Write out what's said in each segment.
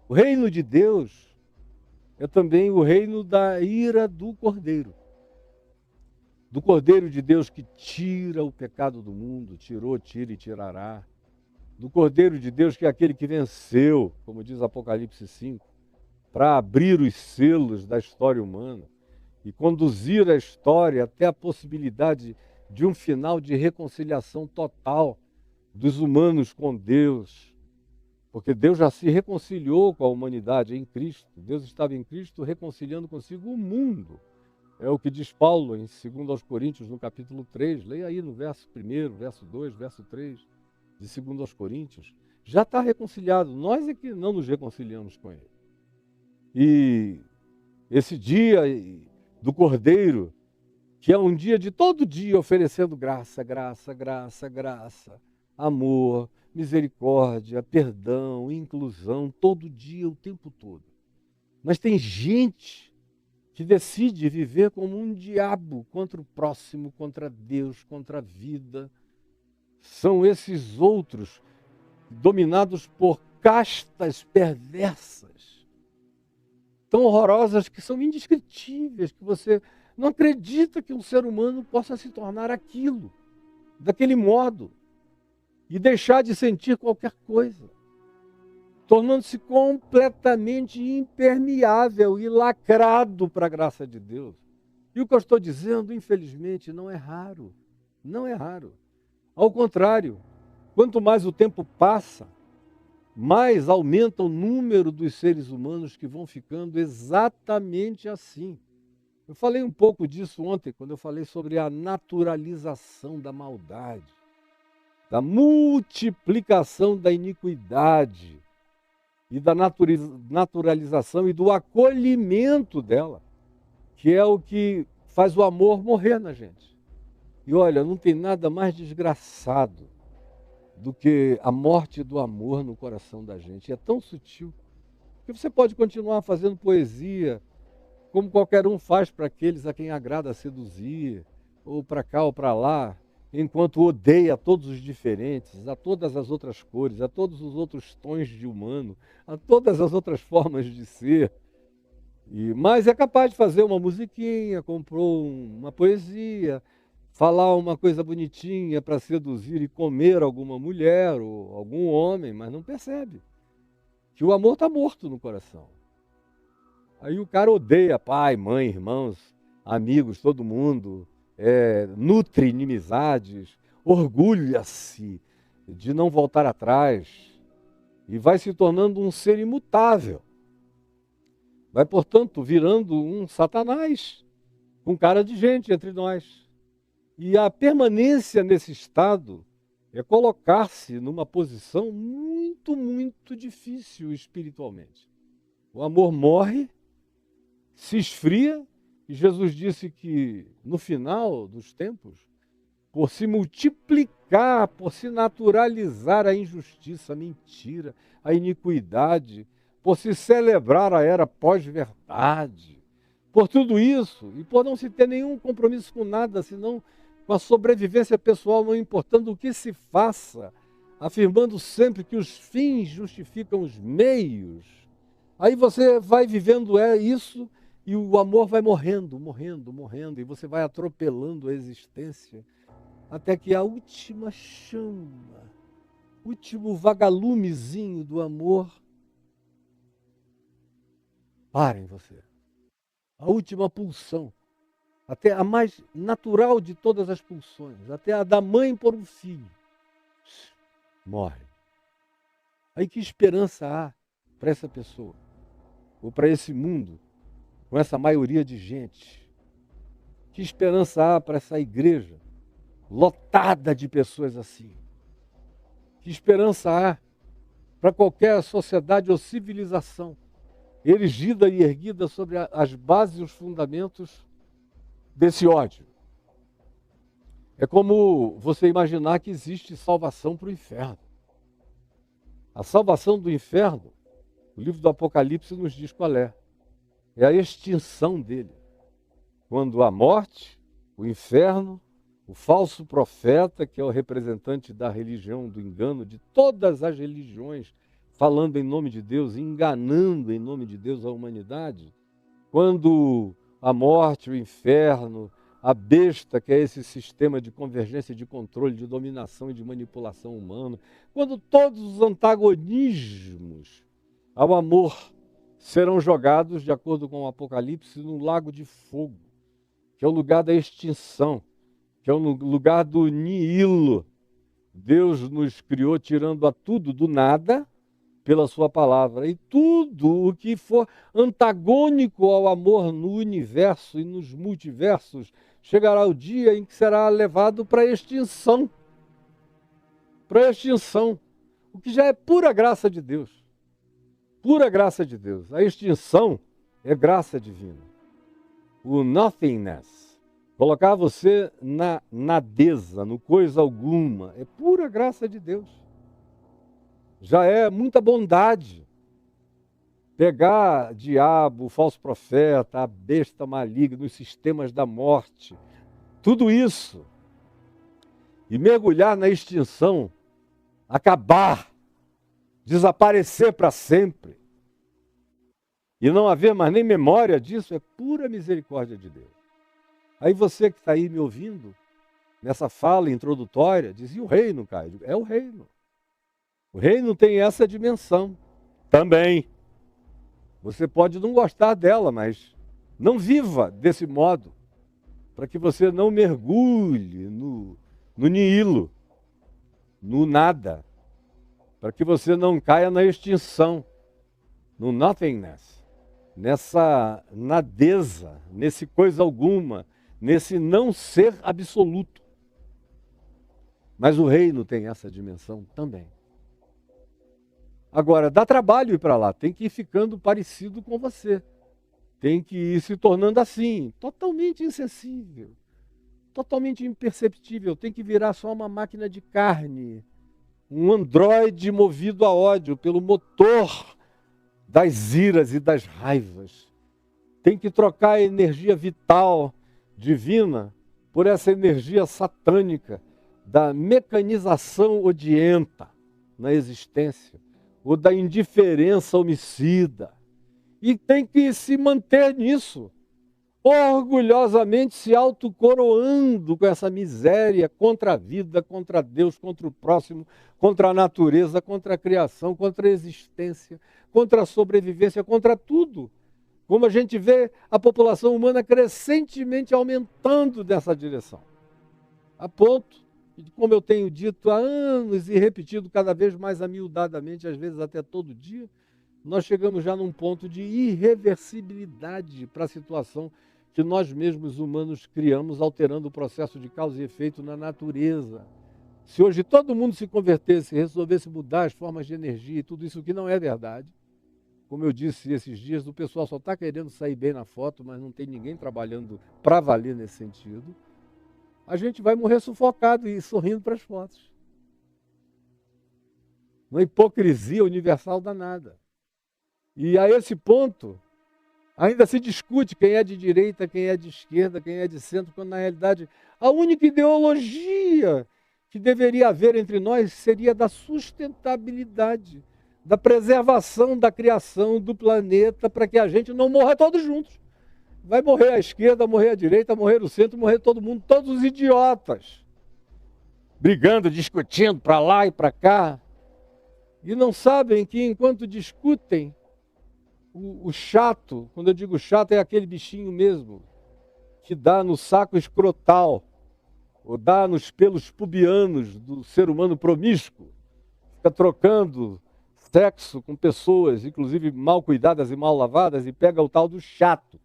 O reino de Deus é também o reino da ira do Cordeiro. Do Cordeiro de Deus que tira o pecado do mundo, tirou, tira e tirará. Do Cordeiro de Deus que é aquele que venceu, como diz Apocalipse 5, para abrir os selos da história humana e conduzir a história até a possibilidade de um final de reconciliação total dos humanos com Deus. Porque Deus já se reconciliou com a humanidade em Cristo. Deus estava em Cristo reconciliando consigo o mundo. É o que diz Paulo em 2 aos Coríntios, no capítulo 3. Leia aí no verso 1, verso 2, verso 3, de 2 aos Coríntios. Já está reconciliado. Nós é que não nos reconciliamos com Ele. E esse dia do Cordeiro, que é um dia de todo dia oferecendo graça, graça, graça, graça, amor, misericórdia, perdão, inclusão, todo dia, o tempo todo. Mas tem gente que decide viver como um diabo contra o próximo, contra Deus, contra a vida. São esses outros dominados por castas perversas, tão horrorosas que são indescritíveis, que você não acredita que um ser humano possa se tornar aquilo, daquele modo, e deixar de sentir qualquer coisa, tornando-se completamente impermeável e lacrado para a graça de Deus. E o que eu estou dizendo, infelizmente, não é raro. Não é raro. Ao contrário, quanto mais o tempo passa, mais aumenta o número dos seres humanos que vão ficando exatamente assim. Eu falei um pouco disso ontem, quando eu falei sobre a naturalização da maldade, da multiplicação da iniquidade e da naturalização e do acolhimento dela, que é o que faz o amor morrer na gente. E olha, não tem nada mais desgraçado do que a morte do amor no coração da gente. É tão sutil que você pode continuar fazendo poesia, como qualquer um faz para aqueles a quem agrada seduzir, ou para cá ou para lá, enquanto odeia a todos os diferentes, a todas as outras cores, a todos os outros tons de humano, a todas as outras formas de ser. Mas é capaz de fazer uma musiquinha, comprou uma poesia, falar uma coisa bonitinha para seduzir e comer alguma mulher ou algum homem, mas não percebe que o amor está morto no coração. Aí o cara odeia pai, mãe, irmãos, amigos, todo mundo, nutre inimizades, orgulha-se de não voltar atrás e vai se tornando um ser imutável. Vai, portanto, virando um Satanás, com cara de gente entre nós. E a permanência nesse estado é colocar-se numa posição muito, muito difícil espiritualmente. O amor morre, se esfria, e Jesus disse que no final dos tempos, por se multiplicar, por se naturalizar a injustiça, a mentira, a iniquidade, por se celebrar a era pós-verdade, por tudo isso, e por não se ter nenhum compromisso com nada, senão com a sobrevivência pessoal, não importando o que se faça, afirmando sempre que os fins justificam os meios. Aí você vai vivendo isso e o amor vai morrendo, morrendo, morrendo, e você vai atropelando a existência, até que a última chama, último vagalumezinho do amor para em você. A última pulsão, até a mais natural de todas as pulsões, até a da mãe por um filho, morre. Aí que esperança há para essa pessoa, ou para esse mundo, com essa maioria de gente? Que esperança há para essa igreja lotada de pessoas assim? Que esperança há para qualquer sociedade ou civilização erigida e erguida sobre as bases e os fundamentos desse ódio? É como você imaginar que existe salvação para o inferno. A salvação do inferno, o livro do Apocalipse nos diz qual é. É a extinção dele. Quando a morte, o inferno, o falso profeta, que é o representante da religião do engano, de todas as religiões falando em nome de Deus, enganando em nome de Deus a humanidade, quando a morte, o inferno, a besta, que é esse sistema de convergência, de controle, de dominação e de manipulação humana, quando todos os antagonismos ao amor serão jogados, de acordo com o Apocalipse, no lago de fogo, que é o lugar da extinção, que é o lugar do nihilo. Deus nos criou tirando a tudo do nada pela sua palavra. E tudo o que for antagônico ao amor no universo e nos multiversos, chegará o dia em que será levado para a extinção. Para a extinção. O que já é pura graça de Deus. Pura graça de Deus. A extinção é graça divina. O nothingness. Colocar você na nadeza, no coisa alguma, é pura graça de Deus. Já é muita bondade. Pegar diabo, o falso profeta, a besta maligna, os sistemas da morte, tudo isso, e mergulhar na extinção, acabar, desaparecer para sempre, e não haver mais nem memória disso, é pura misericórdia de Deus. Aí você que está aí me ouvindo, nessa fala introdutória, diz, e o reino, Caio? É o reino. O reino tem essa dimensão também. Você pode não gostar dela, mas não viva desse modo, para que você não mergulhe no nihilo, no nada, para que você não caia na extinção, no nothingness, nessa nadeza, nesse coisa alguma, nesse não ser absoluto. Mas o reino tem essa dimensão também. Agora, dá trabalho ir para lá, tem que ir ficando parecido com você. Tem que ir se tornando assim, totalmente insensível, totalmente imperceptível. Tem que virar só uma máquina de carne, um androide movido a ódio pelo motor das iras e das raivas. Tem que trocar a energia vital divina por essa energia satânica da mecanização odienta na existência, ou da indiferença homicida. E tem que se manter nisso, orgulhosamente se autocoroando com essa miséria contra a vida, contra Deus, contra o próximo, contra a natureza, contra a criação, contra a existência, contra a sobrevivência, contra tudo. Como a gente vê a população humana crescentemente aumentando nessa direção. A ponto, como eu tenho dito há anos e repetido cada vez mais amiudadamente, às vezes até todo dia, nós chegamos já num ponto de irreversibilidade para a situação que nós mesmos humanos criamos, alterando o processo de causa e efeito na natureza. Se hoje todo mundo se convertesse, resolvesse mudar as formas de energia e tudo isso, que não é verdade, como eu disse esses dias, o pessoal só está querendo sair bem na foto, mas não tem ninguém trabalhando para valer nesse sentido, a gente vai morrer sufocado e sorrindo para as fotos. Uma hipocrisia universal danada. E a esse ponto, ainda se discute quem é de direita, quem é de esquerda, quem é de centro, quando na realidade a única ideologia que deveria haver entre nós seria da sustentabilidade, da preservação da criação do planeta, para que a gente não morra todos juntos. Vai morrer a esquerda, morrer a direita, morrer o centro, morrer todo mundo, todos os idiotas, brigando, discutindo para lá e para cá, e não sabem que enquanto discutem, o chato, quando eu digo chato, é aquele bichinho mesmo, que dá no saco escrotal, ou dá nos pelos pubianos do ser humano promíscuo, fica trocando sexo com pessoas, inclusive mal cuidadas e mal lavadas, e pega o tal do chato.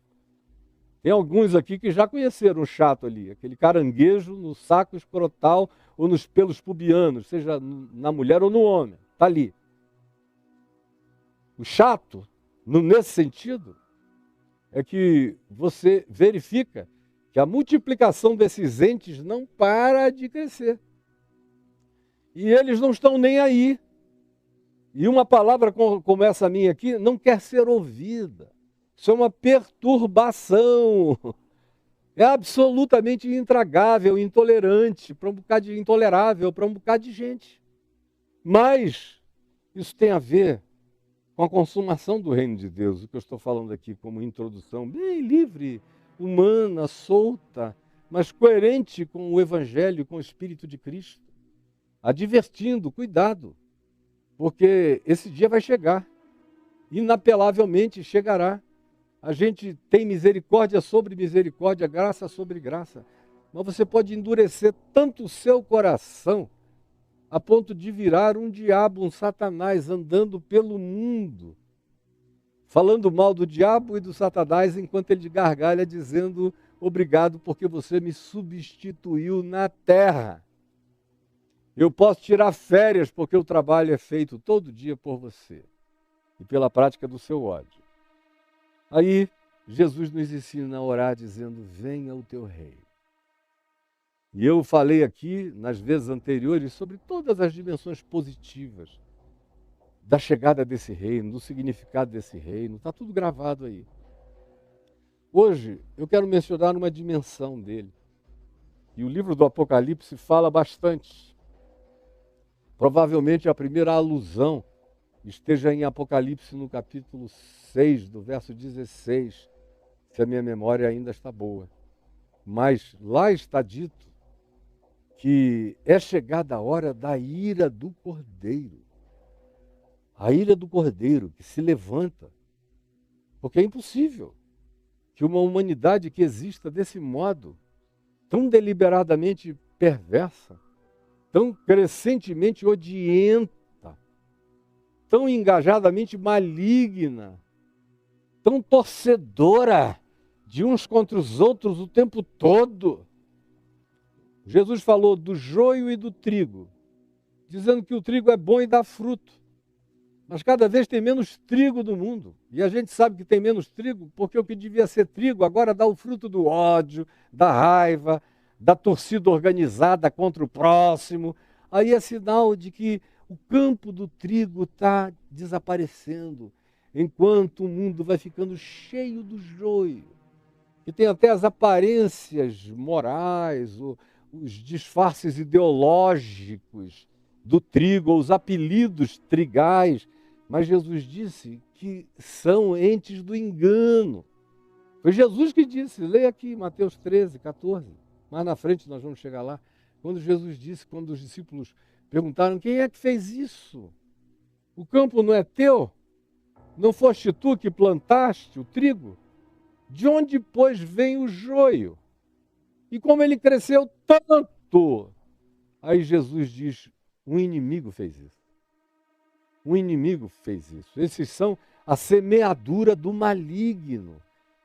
Tem alguns aqui que já conheceram o chato ali, aquele caranguejo no saco escrotal ou nos pelos pubianos, seja na mulher ou no homem, está ali. O chato, nesse sentido, é que você verifica que a multiplicação desses entes não para de crescer. E eles não estão nem aí. E uma palavra como essa minha aqui não quer ser ouvida. Isso é uma perturbação. É absolutamente intragável, intolerante, para um bocado de intolerável, para um bocado de gente. Mas isso tem a ver com a consumação do reino de Deus, o que eu estou falando aqui como introdução, bem livre, humana, solta, mas coerente com o Evangelho, com o Espírito de Cristo, advertindo, cuidado, porque esse dia vai chegar, inapelavelmente chegará. A gente tem misericórdia sobre misericórdia, graça sobre graça, mas você pode endurecer tanto o seu coração, a ponto de virar um diabo, um Satanás, andando pelo mundo, falando mal do diabo e do Satanás, enquanto ele gargalha, dizendo: obrigado porque você me substituiu na terra. Eu posso tirar férias porque o trabalho é feito todo dia por você e pela prática do seu ódio. Aí, Jesus nos ensina a orar dizendo: venha o teu reino. E eu falei aqui, nas vezes anteriores, sobre todas as dimensões positivas da chegada desse reino, do significado desse reino. Está tudo gravado aí. Hoje, eu quero mencionar uma dimensão dele. E o livro do Apocalipse fala bastante. Provavelmente a primeira alusão esteja em Apocalipse no capítulo 6, do verso 16, se a minha memória ainda está boa. Mas lá está dito que é chegada a hora da ira do Cordeiro. A ira do Cordeiro que se levanta. Porque é impossível que uma humanidade que exista desse modo, tão deliberadamente perversa, tão crescentemente odienta, tão engajadamente maligna, tão torcedora de uns contra os outros o tempo todo. Jesus falou do joio e do trigo, dizendo que o trigo é bom e dá fruto. Mas cada vez tem menos trigo no mundo. E a gente sabe que tem menos trigo porque o que devia ser trigo agora dá o fruto do ódio, da raiva, da torcida organizada contra o próximo. Aí é sinal de que o campo do trigo está desaparecendo, enquanto o mundo vai ficando cheio do joio, que tem até as aparências morais, os disfarces ideológicos do trigo, ou os apelidos trigais, mas Jesus disse que são entes do engano. Foi Jesus que disse, leia aqui Mateus 13, 14, mais na frente nós vamos chegar lá, quando Jesus disse, quando os discípulos perguntaram: quem é que fez isso? O campo não é teu? Não foste tu que plantaste o trigo? De onde, pois, vem o joio? E como ele cresceu tanto? Aí Jesus diz: um inimigo fez isso. Um inimigo fez isso. Esses são a semeadura do maligno,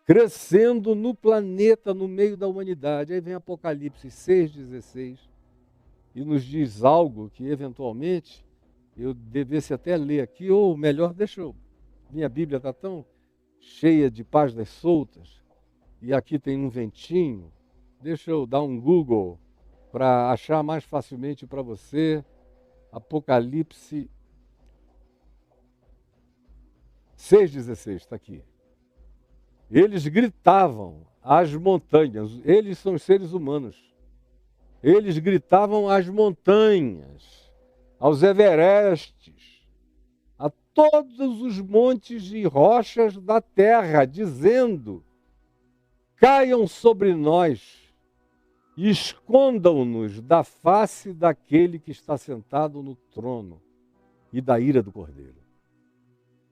crescendo no planeta, no meio da humanidade. Aí vem Apocalipse 6,16 e nos diz algo que, eventualmente, eu devesse até ler aqui, ou melhor, minha Bíblia está tão cheia de páginas soltas, e aqui tem um ventinho, deixa eu dar um Google para achar mais facilmente para você. Apocalipse 6,16, está aqui. Eles gritavam às montanhas, eles são os seres humanos, eles gritavam às montanhas, aos everestes, a todos os montes e rochas da terra, dizendo: caiam sobre nós e escondam-nos da face daquele que está sentado no trono e da ira do Cordeiro.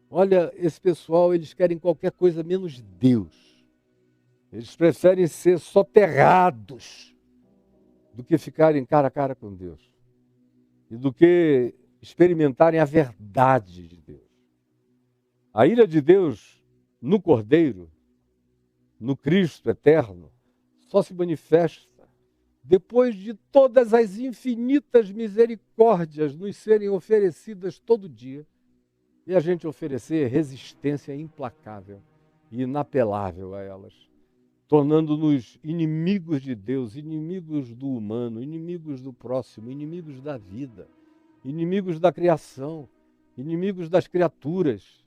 Olha, esse pessoal, eles querem qualquer coisa menos Deus. Eles preferem ser soterrados do que ficarem cara a cara com Deus. E do que experimentarem a verdade de Deus. A ira de Deus no Cordeiro, no Cristo eterno, só se manifesta depois de todas as infinitas misericórdias nos serem oferecidas todo dia, e a gente oferecer resistência implacável e inapelável a elas, tornando-nos inimigos de Deus, inimigos do humano, inimigos do próximo, inimigos da vida, inimigos da criação, inimigos das criaturas,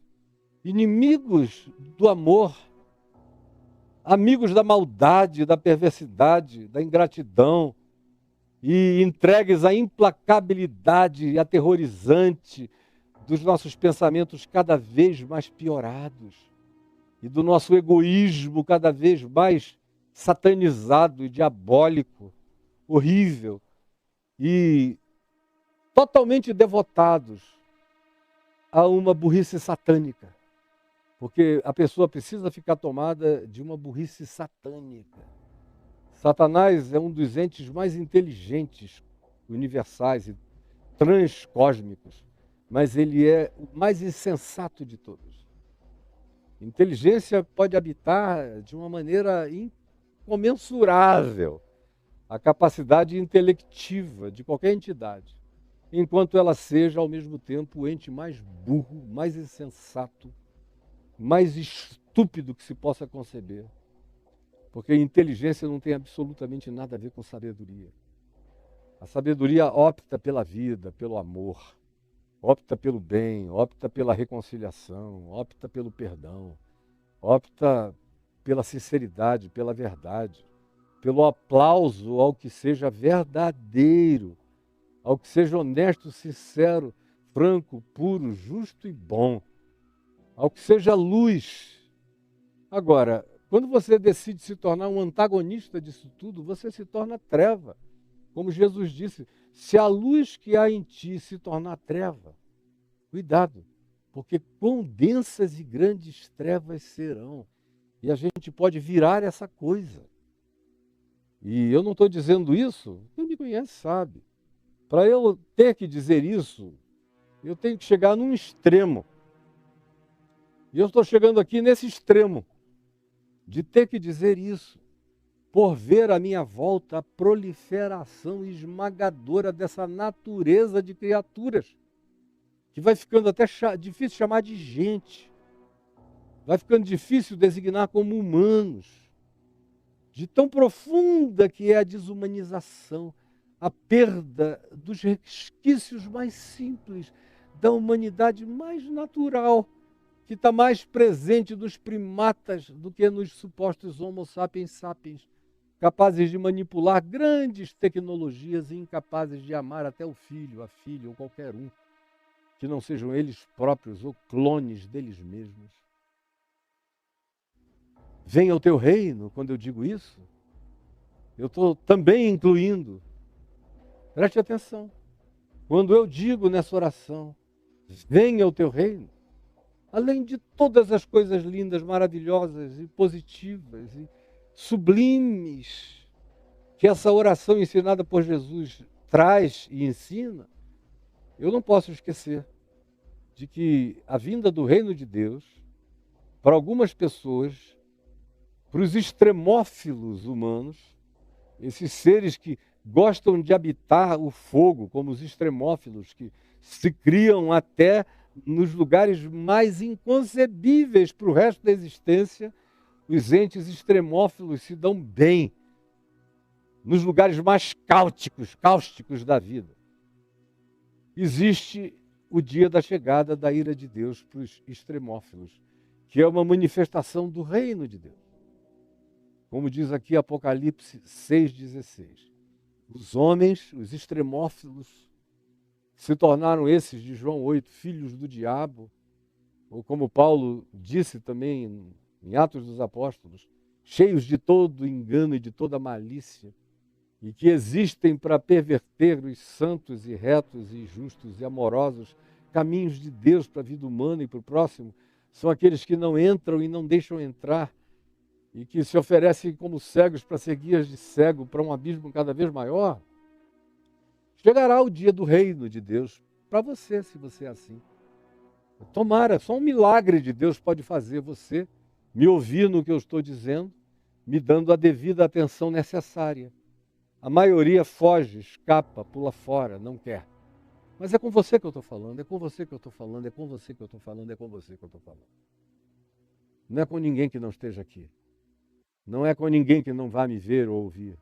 inimigos do amor, amigos da maldade, da perversidade, da ingratidão, e entregues à implacabilidade aterrorizante dos nossos pensamentos cada vez mais piorados e do nosso egoísmo cada vez mais satanizado e diabólico, horrível, e totalmente devotados a uma burrice satânica. Porque a pessoa precisa ficar tomada de uma burrice satânica. Satanás é um dos entes mais inteligentes, universais e transcósmicos, mas ele é o mais insensato de todos. Inteligência pode habitar de uma maneira incomensurável a capacidade intelectiva de qualquer entidade, enquanto ela seja, ao mesmo tempo, o ente mais burro, mais insensato, mais estúpido que se possa conceber. Porque inteligência não tem absolutamente nada a ver com sabedoria. A sabedoria opta pela vida, pelo amor, opta pelo bem, opta pela reconciliação, opta pelo perdão, opta pela sinceridade, pela verdade, pelo aplauso ao que seja verdadeiro, ao que seja honesto, sincero, franco, puro, justo e bom, ao que seja luz. Agora, quando você decide se tornar um antagonista disso tudo, você se torna treva. Como Jesus disse, se a luz que há em ti se tornar treva, cuidado, porque quão densas e grandes trevas serão. E a gente pode virar essa coisa. E eu não estou dizendo isso, quem me conhece sabe. Para eu ter que dizer isso, eu tenho que chegar num extremo. E eu estou chegando aqui nesse extremo, de ter que dizer isso, por ver à minha volta a proliferação esmagadora dessa natureza de criaturas, que vai ficando até difícil chamar de gente, vai ficando difícil designar como humanos, de tão profunda que é a desumanização, a perda dos resquícios mais simples da humanidade mais natural, que está mais presente nos primatas do que nos supostos Homo sapiens sapiens, capazes de manipular grandes tecnologias e incapazes de amar até o filho, a filha ou qualquer um, que não sejam eles próprios ou clones deles mesmos. Venha o teu reino, quando eu digo isso, eu estou também incluindo, preste atenção, quando eu digo nessa oração, venha o teu reino, além de todas as coisas lindas, maravilhosas e positivas e sublimes que essa oração ensinada por Jesus traz e ensina, eu não posso esquecer de que a vinda do reino de Deus, para algumas pessoas, para os extremófilos humanos, esses seres que gostam de habitar o fogo, como os extremófilos, que se criam até nos lugares mais inconcebíveis para o resto da existência, os entes extremófilos se dão bem nos lugares mais cáusticos da vida. Existe o dia da chegada da ira de Deus para os extremófilos, que é uma manifestação do reino de Deus. Como diz aqui Apocalipse 6,16. Os homens, os extremófilos, se tornaram esses de João 8, filhos do diabo, ou como Paulo disse também em Atos dos Apóstolos, cheios de todo engano e de toda malícia, e que existem para perverter os santos e retos e justos e amorosos caminhos de Deus para a vida humana e para o próximo, são aqueles que não entram e não deixam entrar, e que se oferecem como cegos para ser guias de cego para um abismo cada vez maior. Chegará o dia do reino de Deus para você, se você é assim. Tomara, só um milagre de Deus pode fazer você me ouvir no que eu estou dizendo, me dando a devida atenção necessária. A maioria foge, escapa, pula fora, não quer. Mas é com você que eu estou falando, é com você que eu estou falando, é com você que eu estou falando, é com você que eu estou falando. Não é com ninguém que não esteja aqui. Não é com ninguém que não vá me ver ou ouvir.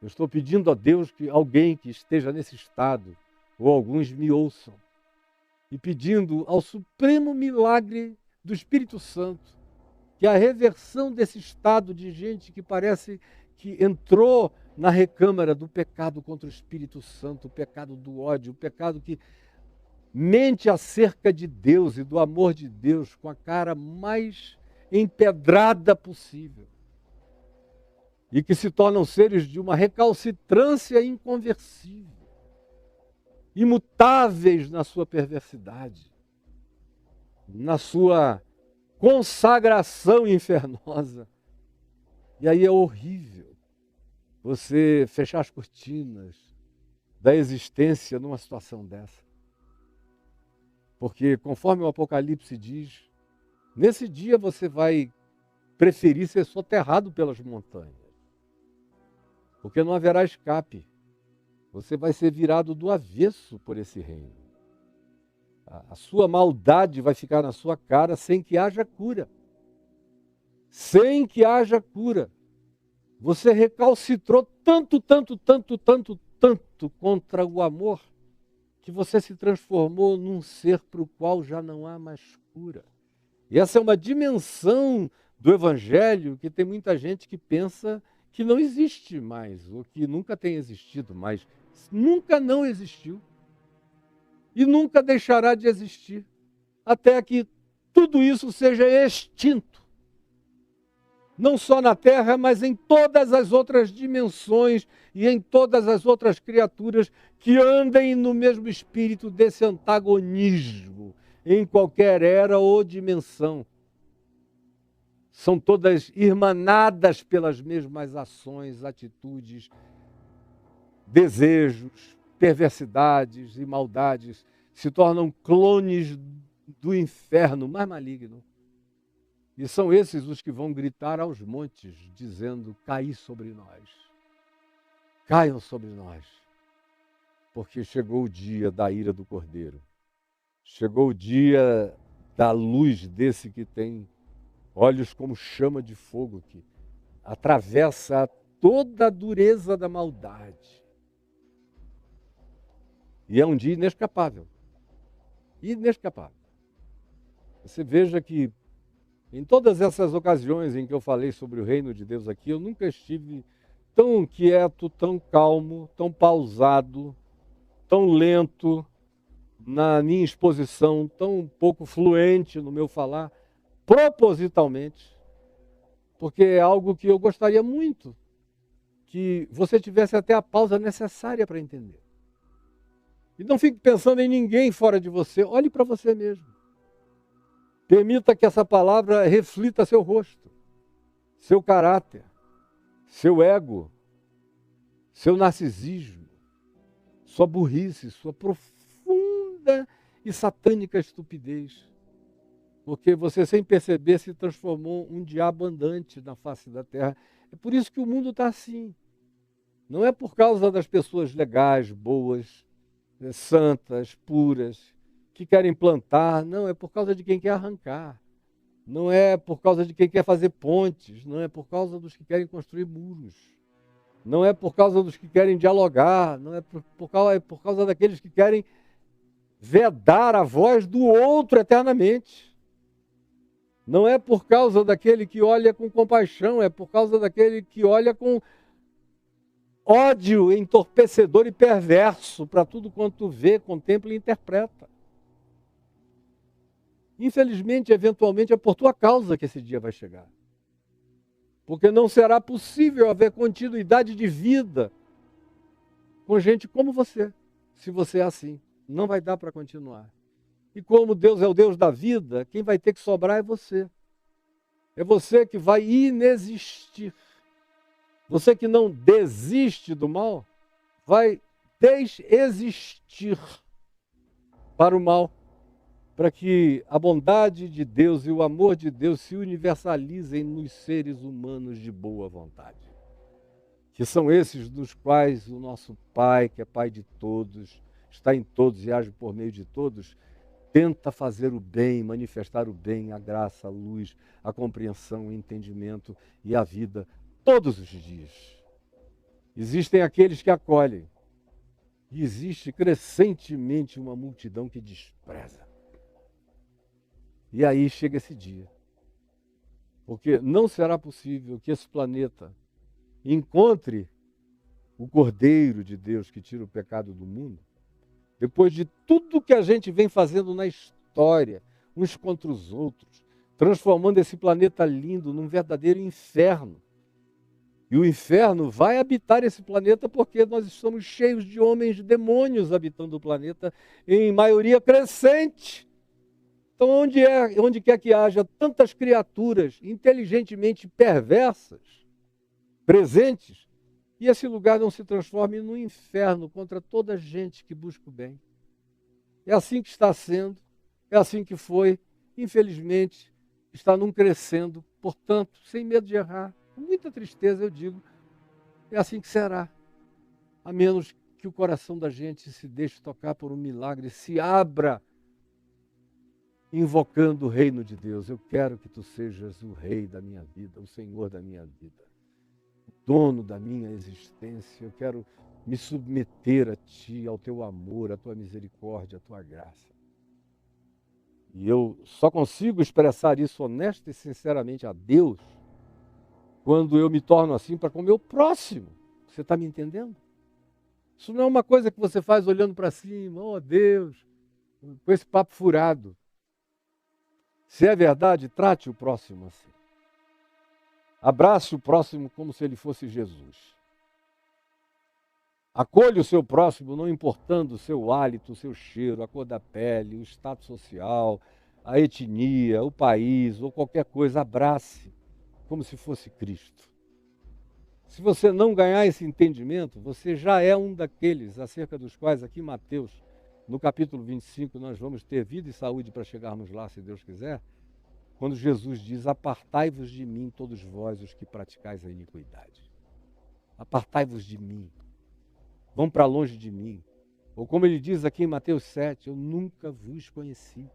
Eu estou pedindo a Deus que alguém que esteja nesse estado, ou alguns me ouçam, e pedindo ao supremo milagre do Espírito Santo, que a reversão desse estado de gente que parece que entrou na recâmara do pecado contra o Espírito Santo, o pecado do ódio, o pecado que mente acerca de Deus e do amor de Deus com a cara mais empedrada possível. E que se tornam seres de uma recalcitrância inconversível, imutáveis na sua perversidade, na sua consagração infernosa. E aí é horrível você fechar as cortinas da existência numa situação dessa. Porque, conforme o Apocalipse diz, nesse dia você vai preferir ser soterrado pelas montanhas. Porque não haverá escape. Você vai ser virado do avesso por esse reino. A sua maldade vai ficar na sua cara sem que haja cura. Sem que haja cura. Você recalcitrou tanto contra o amor, que você se transformou num ser para o qual já não há mais cura. E essa é uma dimensão do Evangelho que tem muita gente que pensa que não existe mais, ou que nunca tem existido, mas nunca não existiu. E nunca deixará de existir, até que tudo isso seja extinto. Não só na Terra, mas em todas as outras dimensões e em todas as outras criaturas que andem no mesmo espírito desse antagonismo, em qualquer era ou dimensão. São todas irmanadas pelas mesmas ações, atitudes, desejos, perversidades e maldades. Se tornam clones do inferno mais maligno. E são esses os que vão gritar aos montes, dizendo: caí sobre nós. Caiam sobre nós. Porque chegou o dia da ira do Cordeiro. Chegou o dia da luz desse que tem olhos como chama de fogo, que atravessa toda a dureza da maldade. E é um dia inescapável. Inescapável. Você veja que em todas essas ocasiões em que eu falei sobre o reino de Deus aqui, eu nunca estive tão quieto, tão calmo, tão pausado, tão lento na minha exposição, tão pouco fluente no meu falar, propositalmente, porque é algo que eu gostaria muito que você tivesse até a pausa necessária para entender. E não fique pensando em ninguém fora de você, olhe para você mesmo. Permita que essa palavra reflita seu rosto, seu caráter, seu ego, seu narcisismo, sua burrice, sua profunda e satânica estupidez. Porque você, sem perceber, se transformou um diabo andante na face da terra. É por isso que o mundo está assim. Não é por causa das pessoas legais, boas, santas, puras, que querem plantar, não, é por causa de quem quer arrancar. Não é por causa de quem quer fazer pontes, não é por causa dos que querem construir muros. Não é por causa dos que querem dialogar, não é por causa daqueles que querem vedar a voz do outro eternamente. Não é por causa daquele que olha com compaixão, é por causa daquele que olha com ódio entorpecedor e perverso para tudo quanto vê, contempla e interpreta. Infelizmente, eventualmente, é por tua causa que esse dia vai chegar. Porque não será possível haver continuidade de vida com gente como você, se você é assim. Não vai dar para continuar. E como Deus é o Deus da vida, quem vai ter que sobrar é você. É você que vai inexistir. Você que não desiste do mal, vai desexistir para o mal, para que a bondade de Deus e o amor de Deus se universalizem nos seres humanos de boa vontade. Que são esses dos quais o nosso Pai, que é Pai de todos, está em todos e age por meio de todos, tenta fazer o bem, manifestar o bem, a graça, a luz, a compreensão, o entendimento e a vida todos os dias. Existem aqueles que acolhem e existe crescentemente uma multidão que despreza. E aí chega esse dia. Porque não será possível que esse planeta encontre o Cordeiro de Deus que tira o pecado do mundo depois de tudo que a gente vem fazendo na história, uns contra os outros, transformando esse planeta lindo num verdadeiro inferno. E o inferno vai habitar esse planeta porque nós estamos cheios de homens demônios habitando o planeta, em maioria crescente. Então, onde quer que haja tantas criaturas inteligentemente perversas, presentes, e esse lugar não se transforme num inferno contra toda a gente que busca o bem. É assim que está sendo, é assim que foi, infelizmente, está num crescendo, portanto, sem medo de errar, com muita tristeza eu digo, é assim que será, a menos que o coração da gente se deixe tocar por um milagre, se abra, invocando o reino de Deus. Eu quero que tu sejas o rei da minha vida, o Senhor da minha vida, o dono da minha existência. Eu quero me submeter a ti, ao teu amor, à tua misericórdia, à tua graça. E eu só consigo expressar isso honesta e sinceramente a Deus quando eu me torno assim para com o meu próximo. Você está me entendendo? Isso não é uma coisa que você faz olhando para cima, oh Deus, com esse papo furado. Se é verdade, trate o próximo assim. Abrace o próximo como se ele fosse Jesus. Acolha o seu próximo, não importando o seu hálito, o seu cheiro, a cor da pele, o status social, a etnia, o país ou qualquer coisa. Abrace como se fosse Cristo. Se você não ganhar esse entendimento, você já é um daqueles acerca dos quais aqui Mateus, no capítulo 25, nós vamos ter vida e saúde para chegarmos lá, se Deus quiser, quando Jesus diz, apartai-vos de mim, todos vós, os que praticais a iniquidade. Apartai-vos de mim. Vão para longe de mim. Ou como ele diz aqui em Mateus 7, eu nunca vos conheci.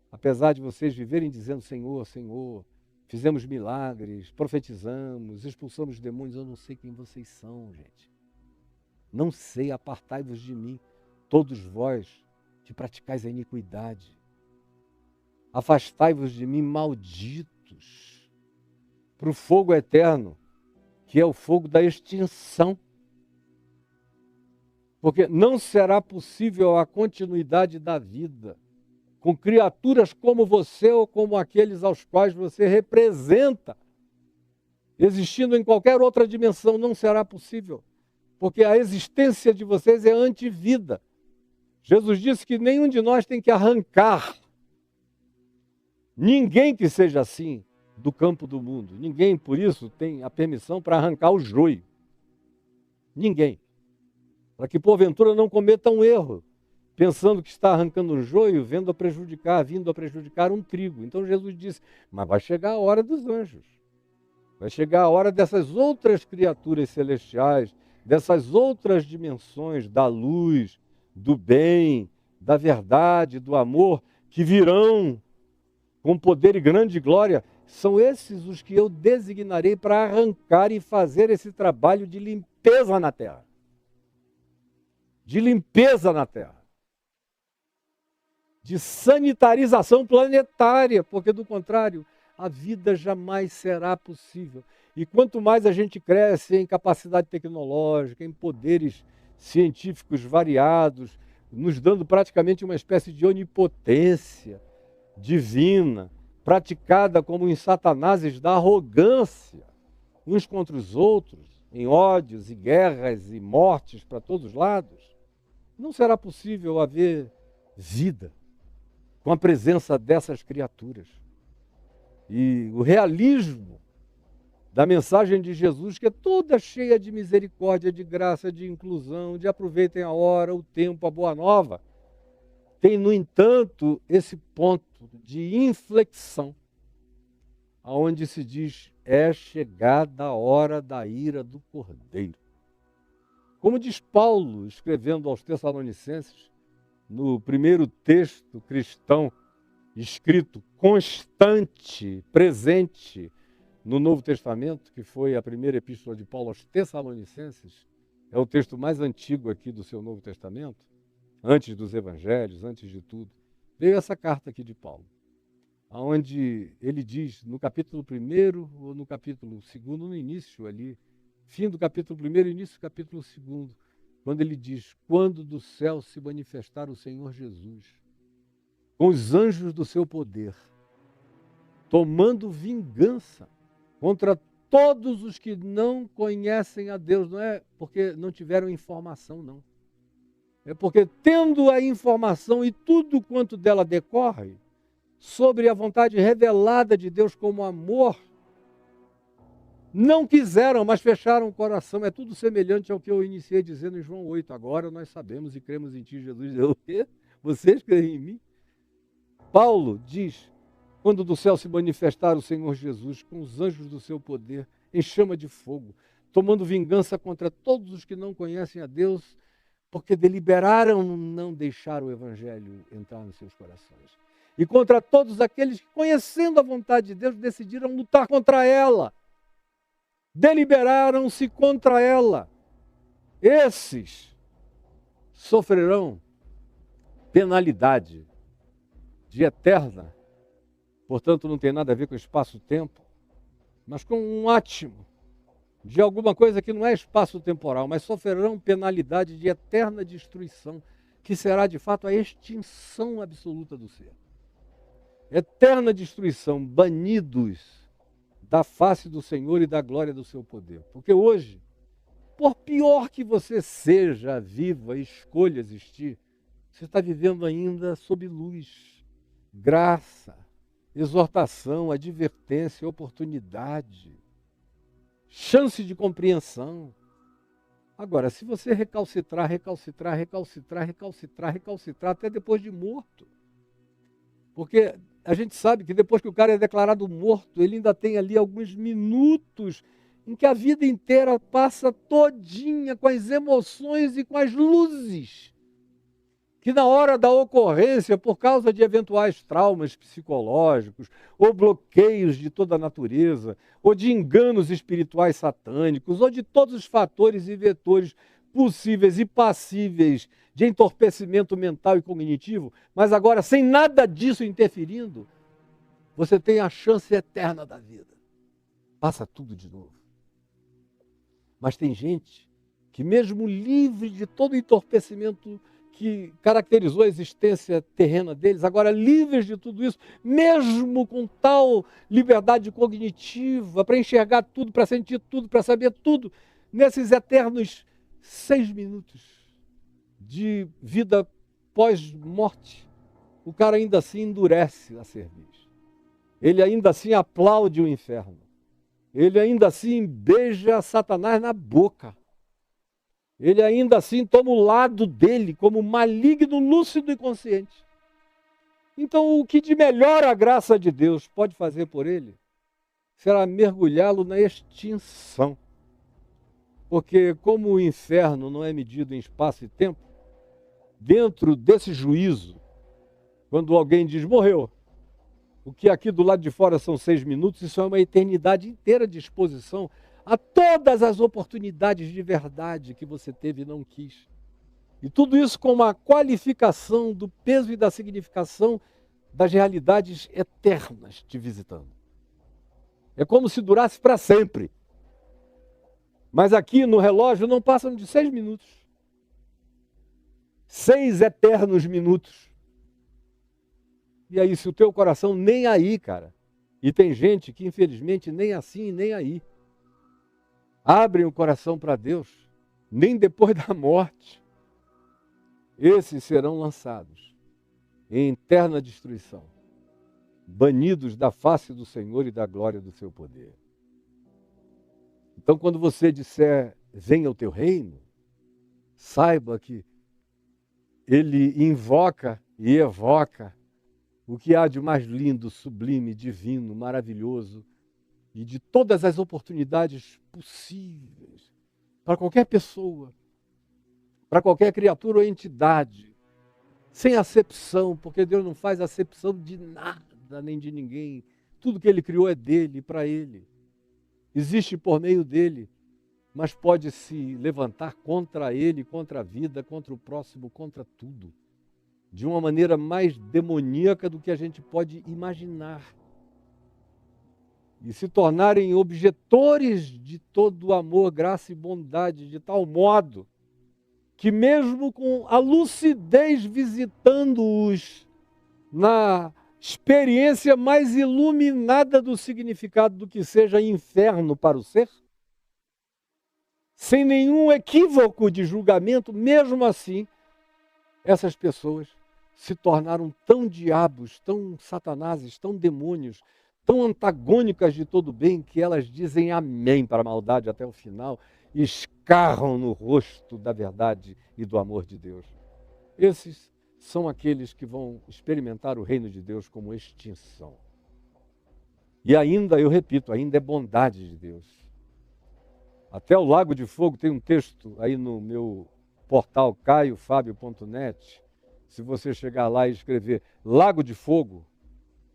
Apesar de vocês viverem dizendo, Senhor, Senhor, fizemos milagres, profetizamos, expulsamos demônios, eu não sei quem vocês são, gente. Não sei, apartai-vos de mim, todos vós que praticais a iniquidade. Afastai-vos de mim, malditos, para o fogo eterno, que é o fogo da extinção. Porque não será possível a continuidade da vida com criaturas como você ou como aqueles aos quais você representa. Existindo em qualquer outra dimensão, não será possível. Porque a existência de vocês é antivida. Jesus disse que nenhum de nós tem que arrancar ninguém que seja assim do campo do mundo. Ninguém, por isso, tem a permissão para arrancar o joio. Ninguém. Para que, porventura, não cometa um erro, pensando que está arrancando um joio, vindo a prejudicar um trigo. Então Jesus disse, mas vai chegar a hora dos anjos. Vai chegar a hora dessas outras criaturas celestiais, dessas outras dimensões da luz, do bem, da verdade, do amor, que virão com poder e grande glória. São esses os que eu designarei para arrancar e fazer esse trabalho de limpeza na terra. De limpeza na terra. De sanitarização planetária, porque do contrário, a vida jamais será possível. E quanto mais a gente cresce em capacidade tecnológica, em poderes científicos variados, nos dando praticamente uma espécie de onipotência divina, praticada como em Satanáses da arrogância, uns contra os outros, em ódios e guerras e mortes para todos os lados, não será possível haver vida com a presença dessas criaturas. E o realismo da mensagem de Jesus, que é toda cheia de misericórdia, de graça, de inclusão, de aproveitem a hora, o tempo, a boa nova, tem, no entanto, esse ponto de inflexão, aonde se diz, é chegada a hora da ira do Cordeiro. Como diz Paulo, escrevendo aos Tessalonicenses, no primeiro texto cristão, escrito constante, presente no Novo Testamento, que foi a primeira epístola de Paulo aos Tessalonicenses, é o texto mais antigo aqui do seu Novo Testamento, antes dos evangelhos, antes de tudo, veio essa carta aqui de Paulo, onde ele diz, no capítulo 1 ou no capítulo 2, no início ali, fim do capítulo 1, início do capítulo 2, quando ele diz: quando do céu se manifestar o Senhor Jesus, com os anjos do seu poder, tomando vingança contra todos os que não conhecem a Deus. Não é porque não tiveram informação, não. É porque, tendo a informação e tudo quanto dela decorre, sobre a vontade revelada de Deus como amor, não quiseram, mas fecharam o coração. É tudo semelhante ao que eu iniciei dizendo em João 8. Agora nós sabemos e cremos em ti, Jesus. O quê? Vocês creem em mim? Paulo diz: quando do céu se manifestar o Senhor Jesus com os anjos do seu poder, em chama de fogo, tomando vingança contra todos os que não conhecem a Deus, porque deliberaram não deixar o Evangelho entrar nos seus corações. E contra todos aqueles que, conhecendo a vontade de Deus, decidiram lutar contra ela. Deliberaram-se contra ela. Esses sofrerão penalidade de eterna, portanto não tem nada a ver com espaço-tempo, mas com um átimo de alguma coisa que não é espaço-temporal, mas sofrerão penalidade de eterna destruição, que será de fato a extinção absoluta do ser. Eterna destruição, banidos da face do Senhor e da glória do seu poder. Porque hoje, por pior que você seja, viva, escolha existir, você está vivendo ainda sob luz, graça, exortação, advertência, oportunidade, chance de compreensão. Agora, se você recalcitrar até depois de morto, porque a gente sabe que depois que o cara é declarado morto, ele ainda tem ali alguns minutos em que a vida inteira passa todinha com as emoções e com as luzes, que na hora da ocorrência, por causa de eventuais traumas psicológicos, ou bloqueios de toda a natureza, ou de enganos espirituais satânicos, ou de todos os fatores e vetores possíveis e passíveis de entorpecimento mental e cognitivo, mas agora sem nada disso interferindo, você tem a chance eterna da vida. Passa tudo de novo. Mas tem gente que, mesmo livre de todo o entorpecimento que caracterizou a existência terrena deles, agora livres de tudo isso, mesmo com tal liberdade cognitiva, para enxergar tudo, para sentir tudo, para saber tudo, nesses eternos 6 minutos de vida pós-morte, o cara ainda assim endurece a cerveja. Ele ainda assim aplaude o inferno. Ele ainda assim beija Satanás na boca. Ele ainda assim toma o lado dele como maligno, lúcido e consciente. Então, o que de melhor a graça de Deus pode fazer por ele será mergulhá-lo na extinção. Porque como o inferno não é medido em espaço e tempo, dentro desse juízo, quando alguém diz morreu, o que aqui do lado de fora são 6 minutos, isso é uma eternidade inteira de exposição a todas as oportunidades de verdade que você teve e não quis. E tudo isso com uma qualificação do peso e da significação das realidades eternas te visitando. É como se durasse para sempre. Mas aqui no relógio não passam de 6 minutos. 6 eternos minutos. E aí, se o teu coração nem aí, cara. E tem gente que, infelizmente, nem assim, nem aí. Abrem o coração para Deus, nem depois da morte. Esses serão lançados em eterna destruição, banidos da face do Senhor e da glória do seu poder. Então, quando você disser, venha o teu reino, saiba que ele invoca e evoca o que há de mais lindo, sublime, divino, maravilhoso e de todas as oportunidades possíveis para qualquer pessoa, para qualquer criatura ou entidade, sem acepção, porque Deus não faz acepção de nada nem de ninguém. Tudo que Ele criou é dele e para Ele. Existe por meio dele, mas pode se levantar contra ele, contra a vida, contra o próximo, contra tudo, de uma maneira mais demoníaca do que a gente pode imaginar. E se tornarem objetores de todo o amor, graça e bondade, de tal modo que mesmo com a lucidez visitando-os na experiência mais iluminada do significado do que seja inferno para o ser, sem nenhum equívoco de julgamento, mesmo assim, essas pessoas se tornaram tão diabos, tão satanases, tão demônios, tão antagônicas de todo bem, que elas dizem amém para a maldade até o final e escarram no rosto da verdade e do amor de Deus. Esses são aqueles que vão experimentar o reino de Deus como extinção. E ainda, eu repito, ainda é bondade de Deus. Até o Lago de Fogo tem um texto aí no meu portal caiofabio.net. Se você chegar lá e escrever Lago de Fogo,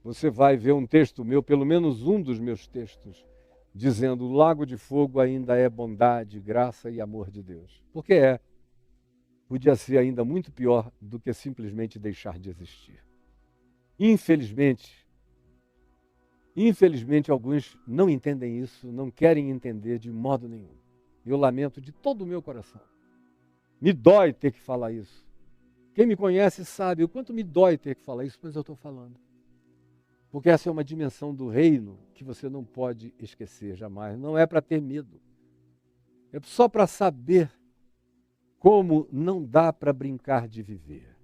você vai ver um texto meu, pelo menos um dos meus textos, dizendo: o Lago de Fogo ainda é bondade, graça e amor de Deus. Porque podia ser ainda muito pior do que simplesmente deixar de existir. Infelizmente, alguns não entendem isso, não querem entender de modo nenhum. Eu lamento de todo o meu coração. Me dói ter que falar isso. Quem me conhece sabe o quanto me dói ter que falar isso, mas eu estou falando. Porque essa é uma dimensão do reino que você não pode esquecer jamais. Não é para ter medo. É só para saber como não dá para brincar de viver.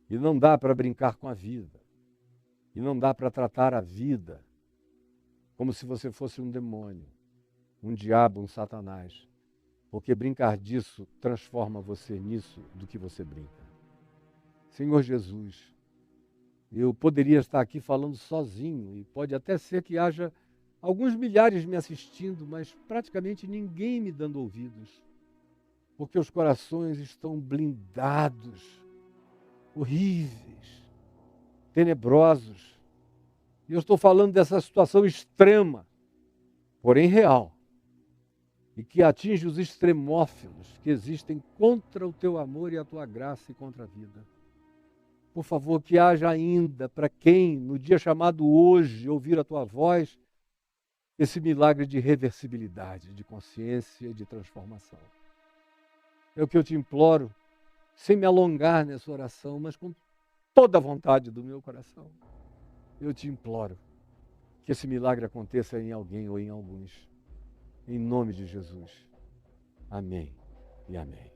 E não dá para brincar com a vida. E não dá para tratar a vida como se você fosse um demônio, um diabo, um satanás. Porque brincar disso transforma você nisso do que você brinca. Senhor Jesus, eu poderia estar aqui falando sozinho, e pode até ser que haja alguns milhares me assistindo, mas praticamente ninguém me dando ouvidos. Porque os corações estão blindados, horríveis, tenebrosos. E eu estou falando dessa situação extrema, porém real, e que atinge os extremófilos que existem contra o teu amor e a tua graça e contra a vida. Por favor, que haja ainda, para quem, no dia chamado hoje, ouvir a tua voz, esse milagre de reversibilidade, de consciência e de transformação. É o que eu te imploro, sem me alongar nessa oração, mas com toda a vontade do meu coração. Eu te imploro que esse milagre aconteça em alguém ou em alguns. Em nome de Jesus. Amém e amém.